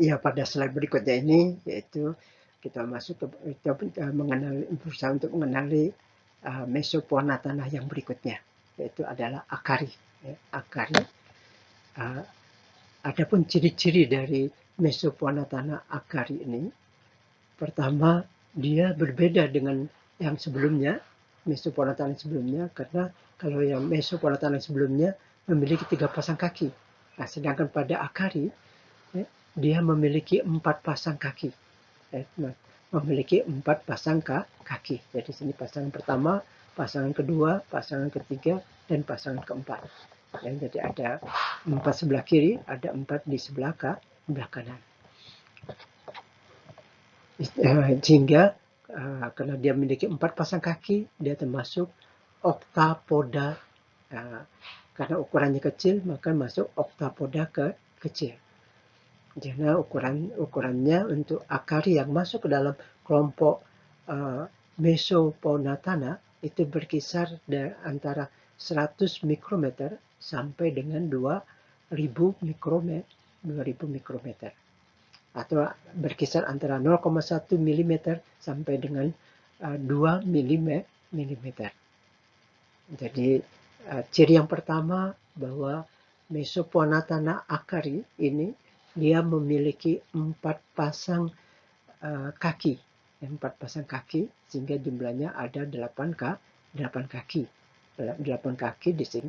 Ya, pada slide berikutnya ini yaitu kita masuk ke kita mengenali berusaha untuk mengenali mesopona tanah yang berikutnya, yaitu adalah akari. Ya, akari. Uh, Adapun ciri-ciri dari mesopona tanah akari ini, pertama dia berbeda dengan yang sebelumnya, mesopona tanah sebelumnya, karena kalau yang mesopona tanah sebelumnya memiliki 3 pasang kaki. Nah, sedangkan pada akari dia memiliki 4 pasang kaki. Memiliki 4 pasang kaki. Jadi sini pasangan pertama, pasangan kedua, pasangan ketiga, dan pasangan keempat. Jadi ada 4 sebelah kiri, ada 4 di sebelah kanan. Sehingga karena dia memiliki 4 pasang kaki, dia termasuk octapoda. Karena ukurannya kecil, maka masuk octapoda kecil. Jadi ukurannya untuk akari yang masuk ke dalam kelompok Mesoponatana itu berkisar antara 100 mikrometer sampai dengan 2000 mikrometer, 2000 mikrometer. Atau berkisar antara 0,1 mm sampai dengan 2 mm. Jadi ciri yang pertama bahwa Mesoponatana akari ini dia memiliki 4 pasang kaki, 4 pasang kaki, sehingga jumlahnya ada 8 kaki. 8 kaki di sini,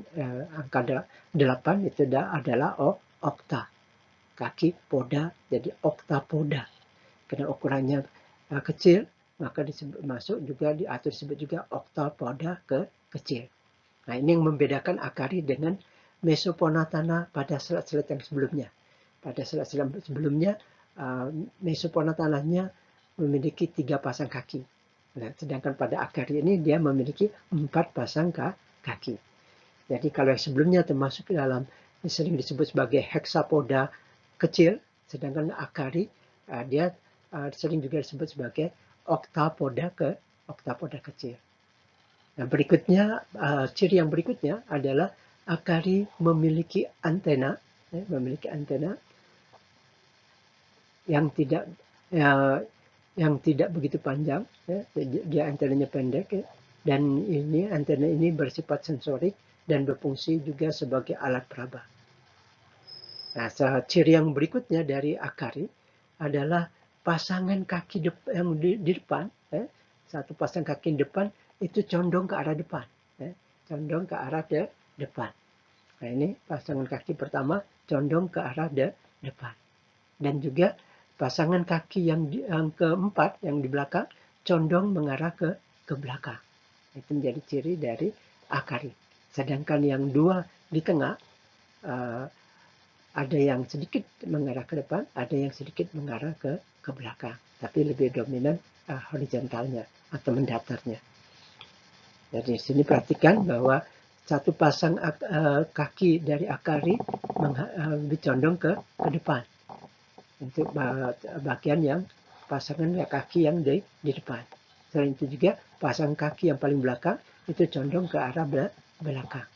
angka 8 itu adalah okta, kaki poda, jadi oktapoda. Karena ukurannya kecil, maka masuk juga diatur disebut juga oktapoda kecil. Nah, ini yang membedakan akari dengan Mesoponatana pada selat-selat yang sebelumnya. Pada selat-selat sebelumnya, Mesoponatananya memiliki 3 pasang kaki. Nah, sedangkan pada akari ini dia memiliki 4 pasang kaki. Jadi kalau yang sebelumnya termasuk dalam sering disebut sebagai hexapoda kecil, sedangkan akari dia sering juga disebut sebagai oktapoda kecil. Nah, berikutnya, ciri yang berikutnya adalah akari memiliki antena, yang tidak yang tidak begitu panjang, dia antenanya pendek, dan antena ini bersifat sensorik dan berfungsi juga sebagai alat peraba. Nah, ciri yang berikutnya dari akari adalah pasangan kaki yang di depan, satu pasang kaki depan itu condong ke arah depan, condong ke arah depan. Nah, ini pasangan kaki pertama condong ke arah depan. Dan juga pasangan kaki yang keempat, yang di belakang, condong mengarah ke belakang. Itu menjadi ciri dari akari. Sedangkan yang dua di tengah, ada yang sedikit mengarah ke depan, ada yang sedikit mengarah ke belakang. Tapi lebih dominan horizontalnya atau mendatarnya. Jadi di sini perhatikan bahwa satu pasang kaki dari akari lebih condong ke depan. Untuk bagian yang pasangan kaki yang di depan. Selain itu juga pasang kaki yang paling belakang itu condong ke arah belakang.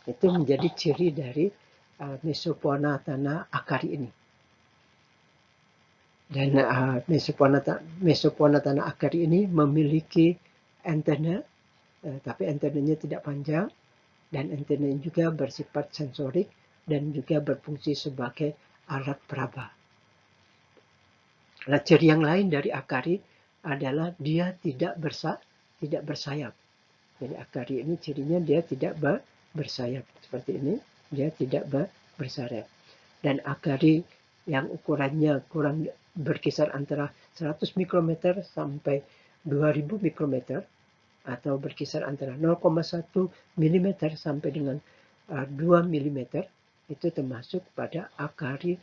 Itu menjadi ciri dari Mesoponatana akari ini. Dan Mesoponatana akari ini memiliki antena, tapi antenanya tidak panjang, dan antena juga bersifat sensorik dan juga berfungsi sebagai alat peraba. Nah, ciri yang lain dari akari adalah dia tidak bersayap. Jadi akari ini cirinya dia tidak bersayap. Seperti ini, dia tidak bersayap. Dan akari yang ukurannya kurang berkisar antara 100 mikrometer sampai 2000 mikrometer atau berkisar antara 0,1 mm sampai dengan 2 mm itu termasuk pada akari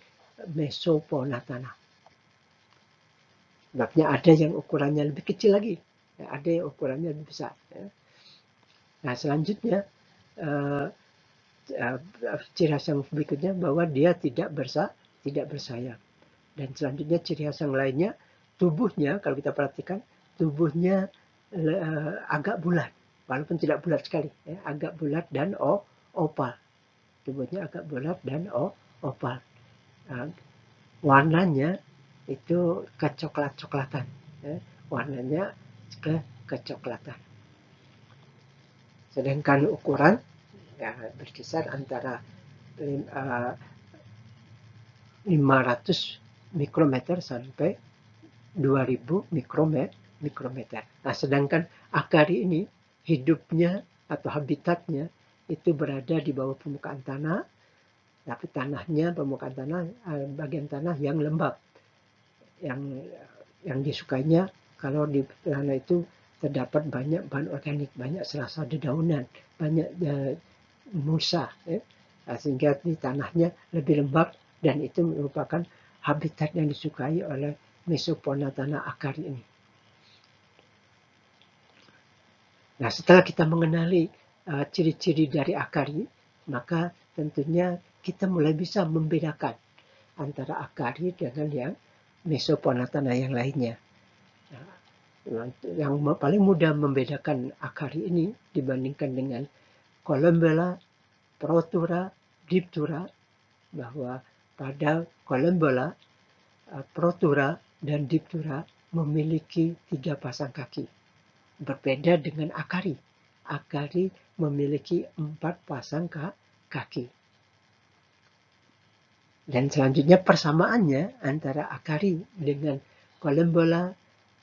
Mesoponatana. Sebabnya ada yang ukurannya lebih kecil lagi, ada yang ukurannya lebih besar. Nah, selanjutnya ciri khas yang berikutnya bahwa dia tidak bersayap. Dan selanjutnya ciri khas yang lainnya, tubuhnya kalau kita perhatikan, tubuhnya agak bulat, walaupun tidak bulat sekali, agak bulat dan oval. Tubuhnya agak bulat dan oval. warnanya itu kecoklat-coklatan, ya. Warnanya kecoklatan. Sedangkan ukuran ya berkisar antara 500 mikrometer sampai 2000 mikrometer. Nah, sedangkan akari ini hidupnya atau habitatnya itu berada di bawah permukaan tanah, tapi tanahnya permukaan tanah bagian tanah yang lembab, yang disukainya kalau di tanah itu terdapat banyak bahan organik, banyak serasa dedaunan, banyak musa, ya. Sehingga di tanahnya lebih lembab dan itu merupakan habitat yang disukai oleh mesofauna tanah akari ini. Nah, setelah kita mengenali ciri-ciri dari akari, maka tentunya kita mulai bisa membedakan antara akari dengan yang mesofauna tanah yang lainnya. Nah, yang paling mudah membedakan akari ini dibandingkan dengan Columbella, Protura, Diptura, bahwa pada Columbella, Protura, dan Diptura memiliki 3 pasang kaki. Berbeda dengan akari. Akari memiliki 4 pasang kaki. Dan selanjutnya persamaannya antara akari dengan Columbella,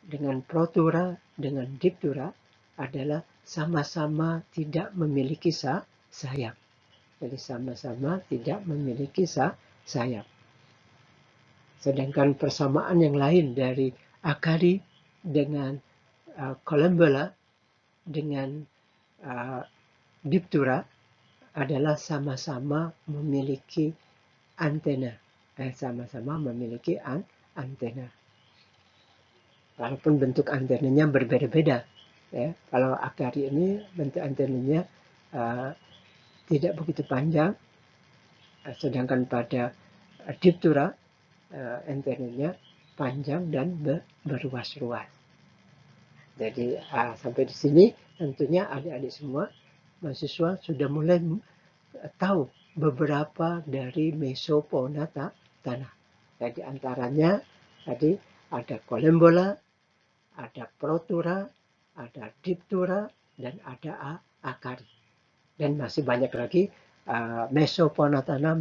dengan Protura, dengan Diptura adalah sama-sama tidak memiliki sayap. Jadi sama-sama tidak memiliki sayap. Sedangkan persamaan yang lain dari akari dengan Columbella dengan Diptura adalah sama-sama memiliki antena. Sama-sama memiliki antena. Walaupun bentuk antenanya berbeda-beda. Ya. Kalau akari ini bentuk antenanya tidak begitu panjang, sedangkan pada Diptura antenanya panjang dan berruas-ruas. Jadi sampai di sini tentunya adik-adik semua mahasiswa sudah mulai tahu beberapa dari mesofauna tanah. Jadi antaranya tadi ada Columbella, ada Protura, ada Diptura, dan ada akari. Dan masih banyak lagi mesofauna tanah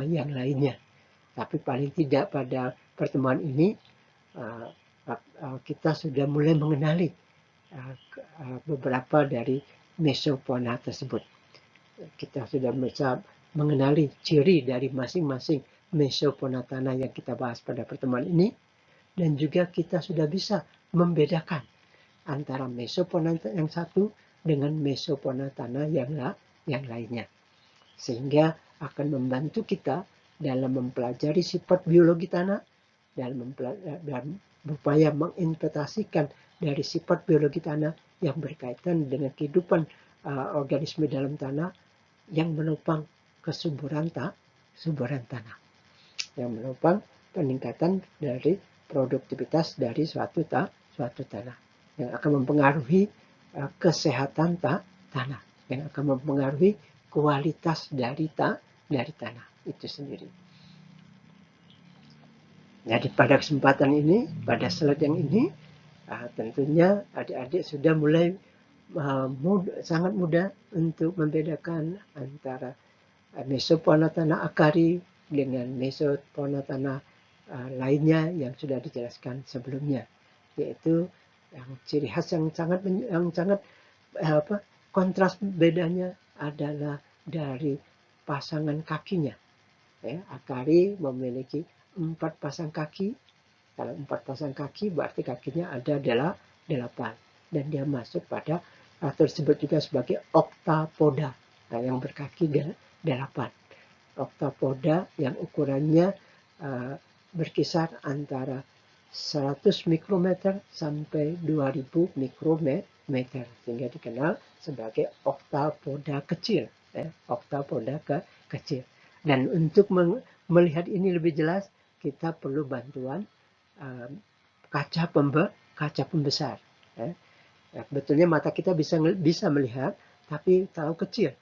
yang lainnya. Tapi paling tidak pada pertemuan ini kita sudah mulai mengenali beberapa dari mesofauna tersebut. Kita sudah bisa mengenali ciri dari masing-masing mesofauna tanah yang kita bahas pada pertemuan ini, dan juga kita sudah bisa membedakan antara mesofauna yang satu dengan mesofauna tanah yang lainnya, sehingga akan membantu kita dalam mempelajari sifat biologi tanah, dalam berupaya menginterpretasikan dari sifat biologi tanah yang berkaitan dengan kehidupan organisme dalam tanah yang menopang kesuburan tanah, yang menopang peningkatan dari produktivitas dari suatu tanah, yang akan mempengaruhi kesehatan tanah, yang akan mempengaruhi kualitas dari tanah itu sendiri. Jadi pada kesempatan ini, pada slide yang ini, tentunya adik-adik sudah mulai sangat mudah untuk membedakan antara mesofauna tanah akari dengan mesofauna tanah lainnya yang sudah dijelaskan sebelumnya, yaitu yang ciri khas yang sangat kontras bedanya adalah dari pasangan kakinya. Ya, akari memiliki 4 pasang kaki. Kalau 4 pasang kaki berarti kakinya ada 8. Dan dia masuk pada tersebut juga sebagai octapoda, yang berkaki 8. Octapoda yang ukurannya berkisar antara 100 mikrometer sampai 2000 mikrometer, sehingga dikenal sebagai octapoda kecil. Octapoda kecil. Dan untuk melihat ini lebih jelas, kita perlu bantuan kaca pembesar. Betulnya mata kita bisa melihat, tapi terlalu kecil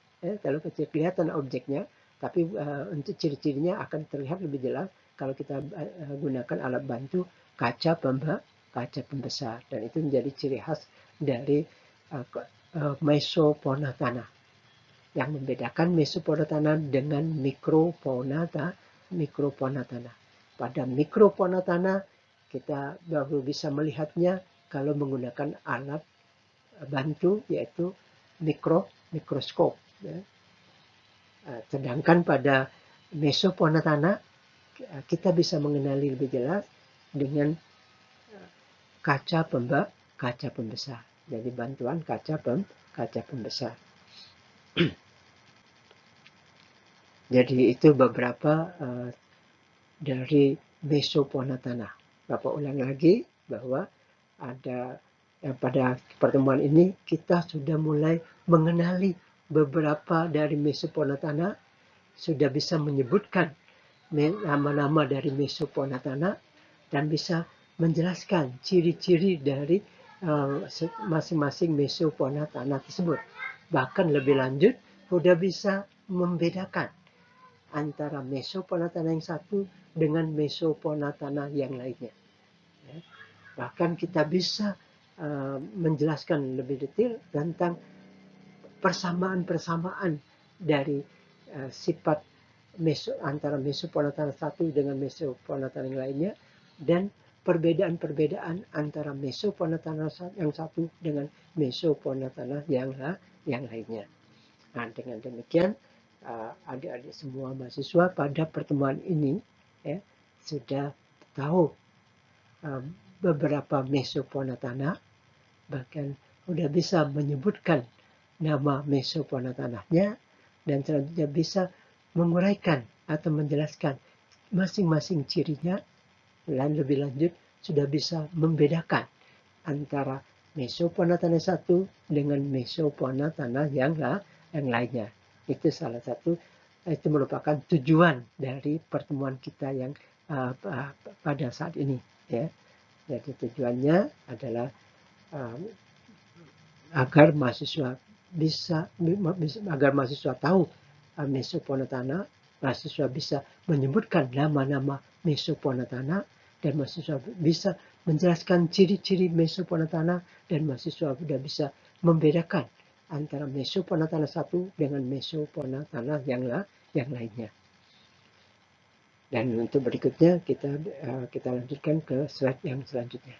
kelihatan objeknya, tapi untuk ciri-cirinya akan terlihat lebih jelas kalau kita gunakan alat bantu kaca pembesar, dan itu menjadi ciri khas dari mesoponatana. Yang membedakan mesoponatana dengan mikroponatana. Pada mikroponatana kita baru bisa melihatnya kalau menggunakan alat bantu, yaitu mikroskop. Ya. Sedangkan pada mesoponatana kita bisa mengenali lebih jelas dengan kaca pembesar. Jadi bantuan kaca pembesar. Jadi itu beberapa dari mesoponatana. Bapak ulang lagi bahwa ada pada pertemuan ini kita sudah mulai mengenali beberapa dari mesoponatana, sudah bisa menyebutkan nama-nama dari mesoponatana, dan bisa menjelaskan ciri-ciri dari masing-masing mesoponatana tersebut. Bahkan lebih lanjut, sudah bisa membedakan antara mesoponatana yang satu dengan mesoponatana yang lainnya. Ya. Bahkan kita bisa menjelaskan lebih detail tentang persamaan-persamaan dari sifat antara mesoponatana satu dengan mesoponatana yang lainnya, dan perbedaan-perbedaan antara mesoponatana yang satu dengan mesoponatana yang lainnya. Nah, dengan demikian adik-adik semua mahasiswa pada pertemuan ini ya, sudah tahu beberapa mesoponatana, bahkan sudah bisa menyebutkan nama mesoponatananya, dan selanjutnya bisa menguraikan atau menjelaskan masing-masing cirinya, dan lebih lanjut sudah bisa membedakan antara mesoponatana satu dengan mesoponatana yang lainnya. Itu salah satu, itu merupakan tujuan dari pertemuan kita yang pada saat ini. Ya. Jadi tujuannya adalah agar mahasiswa tahu mesoponatana, mahasiswa bisa menyebutkan nama-nama mesoponatana, dan mahasiswa bisa menjelaskan ciri-ciri mesoponatana, dan mahasiswa sudah bisa membedakan antara mesoponatana satu dengan mesoponatana yang lainnya. Dan untuk berikutnya kita lanjutkan ke slide yang selanjutnya.